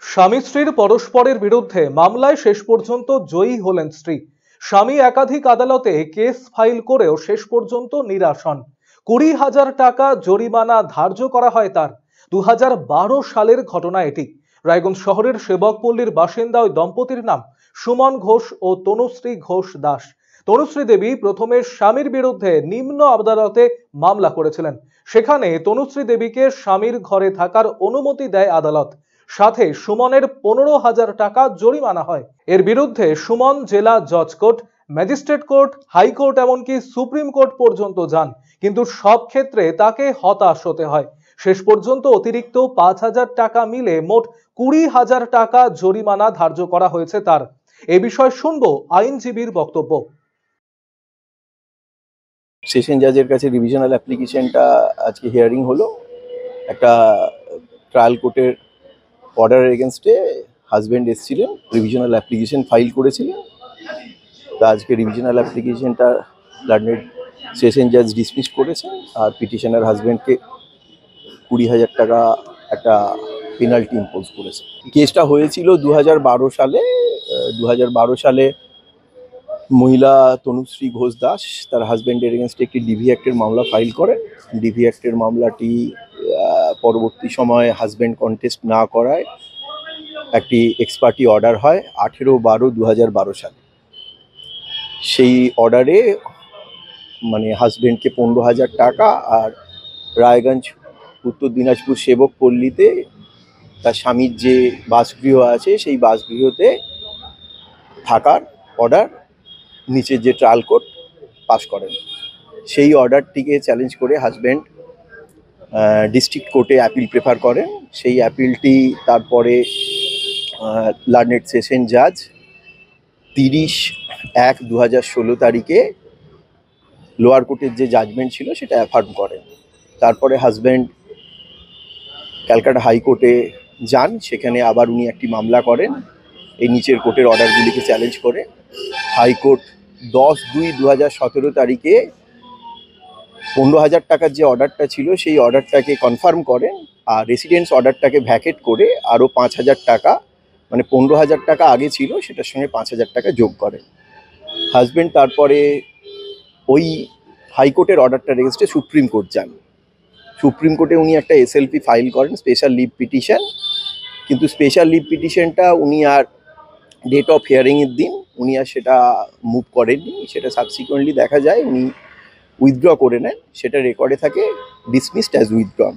স্বামী স্ত্রীর পরস্পরের বিরুদ্ধে মামলায় শেষ পর্যন্ত জয়ী হলেন স্ত্রী। স্বামী একাধিক আদালতে কেস ফাইল করেও শেষ পর্যন্ত নিরাশ হন। 20,000 টাকা জরিমানা ধার্য করা হয় তার। 2012 সালের ঘটনা এটি। রায়গঞ্জ শহরের সেবকপল্লীর বাসিন্দা ওই দম্পতির নাম সুমন ঘোষ ও তনুশ্রী ঘোষ দাস। তনুশ্রী দেবী প্রথমে স্বামীর বিরুদ্ধে নিম্ন আদালতে মামলা করেছিলেন। সেখানে তনুশ্রী দেবীকে স্বামীর ঘরে থাকার অনুমতি দেয় আদালত, সাথে সুমনের 15,000 টাকা জরিমানা হয়। এর বিরুদ্ধে সুমন জেলা জজ কোর্ট, ম্যাজিস্ট্রেট কোর্ট, হাইকোর্ট এমনকি সুপ্রিম কোর্ট পর্যন্ত যান, কিন্তু সব ক্ষেত্রে তাকে হতাশ হতে হয়। শেষ পর্যন্ত অতিরিক্ত 5,000 টাকা মিলে মোট 20,000 টাকা জরিমানা ধার্য করা হয়েছে তার। এ বিষয়ে শুনবো আইনজীবীর বক্তব্য। সেশন জাজের কাছে রিভিশনাল অ্যাপ্লিকেশনটা আজকে হিয়ারিং হলো। একটা ট্রায়াল কোর্টের অর্ডারের এগেনস্টে হাজব্যান্ড এসেছিলেন, রিভিশনাল অ্যাপ্লিকেশন ফাইল করেছিলেন। তা আজকে রিভিশনাল অ্যাপ্লিকেশনটা লার্নেড সেশন জাজ ডিসমিস করেছেন, আর পিটিশনার হাজব্যান্ডকে 20,000 টাকা একটা পেনাল্টি ইম্পোজ করেছে। কেসটা হয়েছিল 2012 সালে। 2012 সালে মহিলা তনুশ্রী ঘোষ দাস তার হাজব্যান্ডের এগেনস্টে একটি ডিভি অ্যাক্টের মামলা ফাইল করেন। ডিভি অ্যাক্টের মামলাটি পরবর্তী সময়ে হাজব্যান্ড কন্টেস্ট না করায় একটি এক্সপার্টি অর্ডার হয় 18/12/2012 সালে। সেই অর্ডারে হাজব্যান্ডকে 15,000 টাকা আর রায়গঞ্জ উত্তর দিনাজপুর সেবক পল্লীতে তার স্বামীর যে বাসগৃহ আছে সেই বাসগৃহতে থাকার অর্ডার নিচের যে ট্রায়াল কোর্ট পাস করেন। সেই অর্ডারটিকে চ্যালেঞ্জ করে হাজব্যান্ড ডিস্ট্রিক্ট কোর্টে অ্যাপিল প্রেফার করেন। সেই অ্যাপিলটি তারপরে লার্নেড সেশন জাজ 30/1/2016 তারিখে লোয়ার কোর্টের যে জাজমেন্ট ছিল সেটা অ্যাফার্ম করেন। তারপরে হাজব্যান্ড ক্যালকাটা হাইকোর্টে যান, সেখানে আবার উনি একটি মামলা করেন এই নিচের কোর্টের অর্ডারগুলিকে চ্যালেঞ্জ করে। হাইকোর্ট 10/2/2017 তারিখে 15,000 টাকার যে অর্ডারটা ছিল সেই অর্ডারটাকে কনফার্ম করেন, আর রেসিডেন্স অর্ডারটাকে ভ্যাকেট করে আরও 5,000 টাকা, 15,000 টাকা আগে ছিল সেটার সঙ্গে 5,000 টাকা যোগ করেন। হাজব্যান্ড তারপরে ওই হাইকোর্টের অর্ডারটার এগেনস্টে সুপ্রিম কোর্ট যান। সুপ্রিম কোর্টে উনি একটা এসএলপি ফাইল করেন, স্পেশাল লিভ পিটিশন। কিন্তু স্পেশাল লিভ পিটিশনটা উনি আর ডেট অফ হিয়ারিংয়ের দিন উনি আর সেটা মুভ করেননি। সেটা সাবসিকুয়েন্টলি দেখা যায় উনি উইথড্র করে নেন, সেটা রেকর্ডে থাকে ডিসমিসড অ্যাজ উইথড্রন।